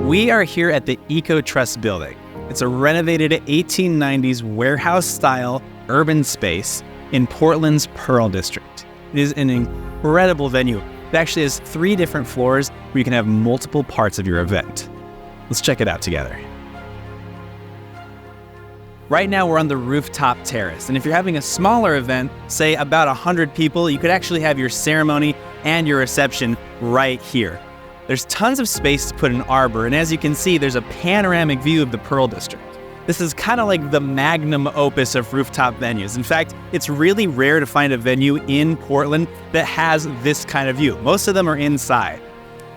We are here at the Ecotrust building. It's a renovated 1890s warehouse-style urban space in Portland's Pearl District. It is an incredible venue. It actually has 3 different floors where you can have multiple parts of your event. Let's check it out together. Right now we're on the Rooftop Terrace, and if you're having a smaller event, say about 100 people, you could actually have your ceremony and your reception right here. There's tons of space to put an arbor, and as you can see, there's a panoramic view of the Pearl District. This is kind of like the magnum opus of rooftop venues. In fact, it's really rare to find a venue in Portland that has this kind of view. Most of them are inside.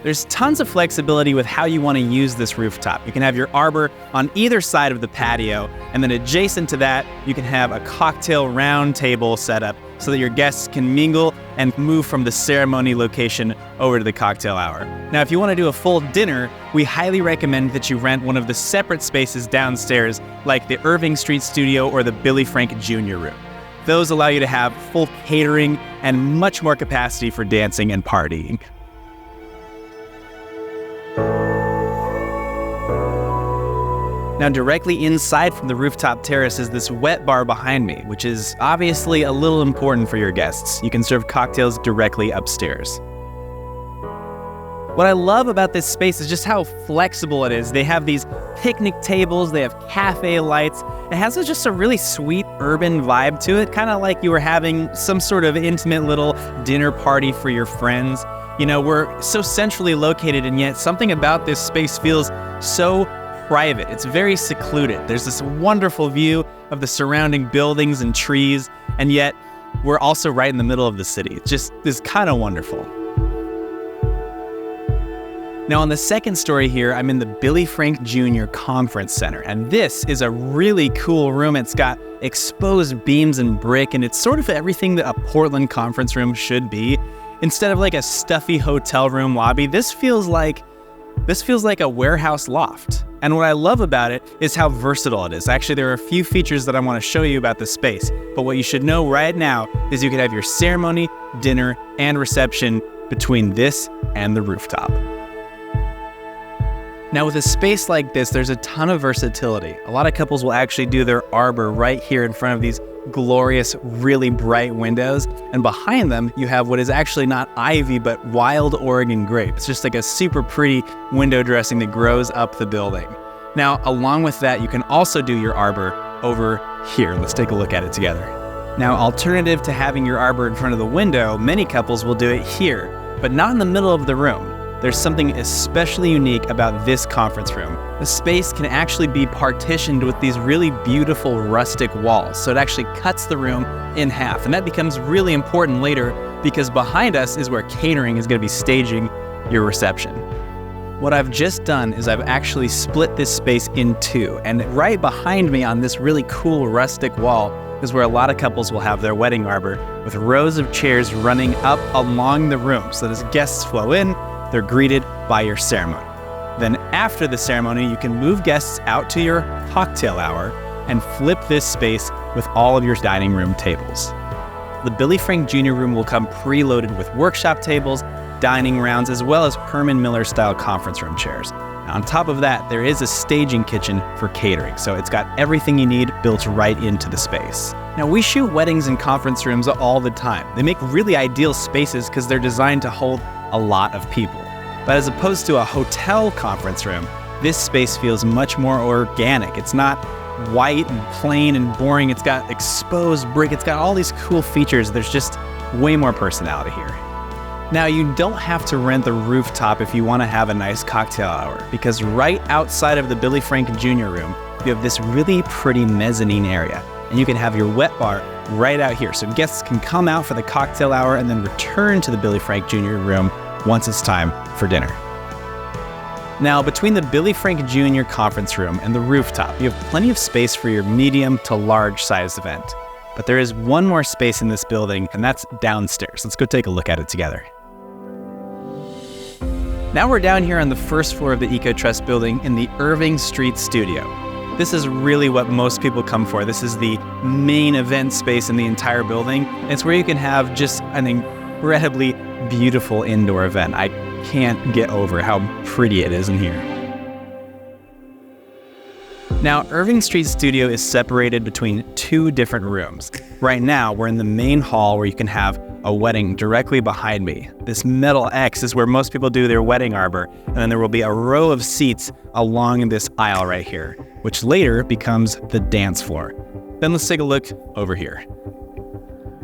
There's tons of flexibility with how you want to use this rooftop. You can have your arbor on either side of the patio, and then adjacent to that, you can have a cocktail round table set up so that your guests can mingle and move from the ceremony location over to the cocktail hour. Now, if you want to do a full dinner, we highly recommend that you rent one of the separate spaces downstairs, like the Irving Street Studio or the Billy Frank Jr. room. Those allow you to have full catering and much more capacity for dancing and partying. Now, directly inside from the rooftop terrace is this wet bar behind me, which is obviously a little important for your guests. You can serve cocktails directly upstairs. What I love about this space is just how flexible it is. They have these picnic tables, they have cafe lights. It has just a really sweet urban vibe to it, kind of like you were having some sort of intimate little dinner party for your friends. You know, we're so centrally located, and yet something about this space feels so private. It's very secluded. There's this wonderful view of the surrounding buildings and trees, and yet we're also right in the middle of the city. It's just this kind of wonderful. Now, on the second story here, I'm in the Billy Frank Jr. Conference Center, and this is a really cool room. It's got exposed beams and brick, and it's sort of everything that a Portland conference room should be. Instead of like a stuffy hotel room lobby, this feels like a warehouse loft. And what I love about it is how versatile it is. Actually, there are a few features that I want to show you about this space, but what you should know right now is you can have your ceremony, dinner, and reception between this and the rooftop. Now, with a space like this, there's a ton of versatility. A lot of couples will actually do their arbor right here in front of these glorious, really bright windows. And behind them, you have what is actually not ivy, but wild Oregon grape. It's just like a super pretty window dressing that grows up the building. Now, along with that, you can also do your arbor over here. Let's take a look at it together. Now, alternative to having your arbor in front of the window, many couples will do it here, but not in the middle of the room. There's something especially unique about this conference room. The space can actually be partitioned with these really beautiful rustic walls, so it actually cuts the room in half. And that becomes really important later because behind us is where catering is going to be staging your reception. What I've just done is I've actually split this space in 2, and right behind me on this really cool rustic wall is where a lot of couples will have their wedding arbor, with rows of chairs running up along the room so that as guests flow in, they're greeted by your ceremony. Then after the ceremony, you can move guests out to your cocktail hour and flip this space with all of your dining room tables. The Billy Frank Jr. room will come preloaded with workshop tables, dining rounds, as well as Herman Miller style conference room chairs. Now, on top of that, there is a staging kitchen for catering, so it's got everything you need built right into the space. Now, we shoot weddings and conference rooms all the time. They make really ideal spaces because they're designed to hold a lot of people. But as opposed to a hotel conference room, this space feels much more organic. It's not white and plain and boring. It's got exposed brick. It's got all these cool features. There's just way more personality here. Now, you don't have to rent the rooftop if you want to have a nice cocktail hour, because right outside of the Billy Frank Jr. room, you have this really pretty mezzanine area, and you can have your wet bar right out here. So guests can come out for the cocktail hour and then return to the Billy Frank Jr. room once it's time for dinner. Now, between the Billy Frank Jr. conference room and the rooftop, you have plenty of space for your medium to large sized event. But there is one more space in this building, and that's downstairs. Let's go take a look at it together. Now we're down here on the first floor of the Ecotrust building in the Irving Street Studio. This is really what most people come for. This is the main event space in the entire building. It's where you can have just an incredibly beautiful indoor event. I can't get over how pretty it is in here. Now, Irving Street Studio is separated between two different rooms. Right now, we're in the main hall where you can have a wedding directly behind me. This metal X is where most people do their wedding arbor, and then there will be a row of seats along this aisle right here, which later becomes the dance floor. Then let's take a look over here.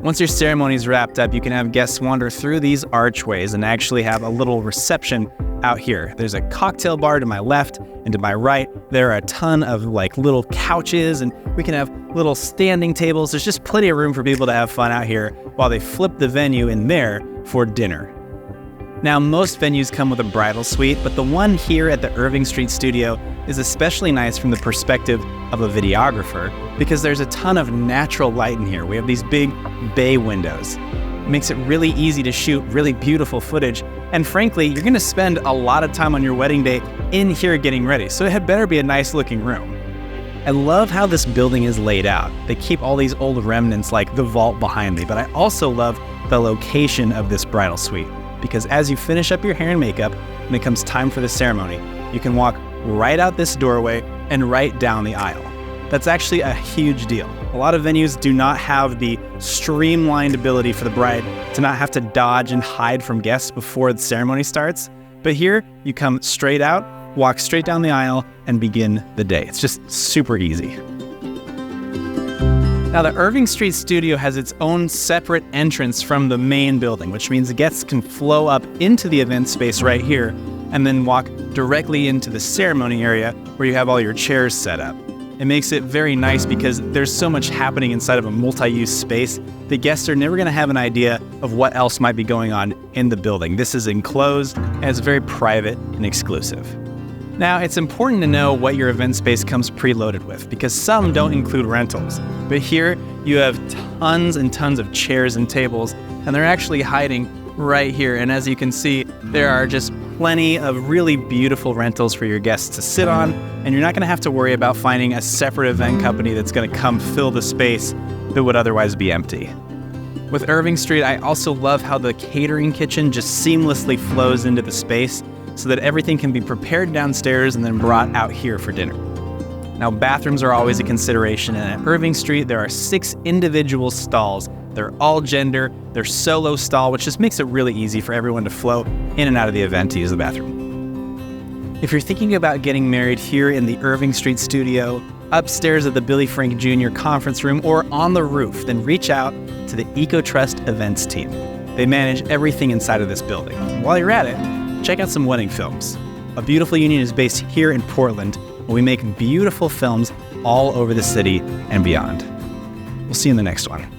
Once your ceremony is wrapped up, you can have guests wander through these archways and actually have a little reception out here. There's a cocktail bar to my left, and to my right, there are a ton of little couches, and we can have little standing tables. There's just plenty of room for people to have fun out here while they flip the venue in there for dinner. Now, most venues come with a bridal suite, but the one here at the Irving Street Studio is especially nice from the perspective of a videographer because there's a ton of natural light in here. We have these big bay windows. It makes it really easy to shoot really beautiful footage. And frankly, you're gonna spend a lot of time on your wedding day in here getting ready, so it had better be a nice looking room. I love how this building is laid out. They keep all these old remnants like the vault behind me, but I also love the location of this bridal suite because as you finish up your hair and makeup, when it comes time for the ceremony, you can walk right out this doorway and right down the aisle. That's actually a huge deal. A lot of venues do not have the streamlined ability for the bride to not have to dodge and hide from guests before the ceremony starts. But here, you come straight out, walk straight down the aisle, and begin the day. It's just super easy. Now, the Irving Street Studio has its own separate entrance from the main building, which means the guests can flow up into the event space right here and then walk directly into the ceremony area where you have all your chairs set up. It makes it very nice because there's so much happening inside of a multi-use space. The guests are never going to have an idea of what else might be going on in the building. This is enclosed and it's very private and exclusive. Now, it's important to know what your event space comes preloaded with because some don't include rentals. But here you have tons and tons of chairs and tables, and they're actually hiding right here. And as you can see, there are just plenty of really beautiful rentals for your guests to sit on, and you're not going to have to worry about finding a separate event company that's going to come fill the space that would otherwise be empty. With Irving Street, I also love how the catering kitchen just seamlessly flows into the space so that everything can be prepared downstairs and then brought out here for dinner. Now, bathrooms are always a consideration, and at Irving Street, there are 6 individual stalls. They're all gender, they're solo stall, which just makes it really easy for everyone to flow in and out of the event to use the bathroom. If you're thinking about getting married here in the Irving Street Studio, upstairs at the Billy Frank Jr. conference room, or on the roof, then reach out to the Ecotrust events team. They manage everything inside of this building. While you're at it, check out some wedding films. A Beautiful Union is based here in Portland, and we make beautiful films all over the city and beyond. We'll see you in the next one.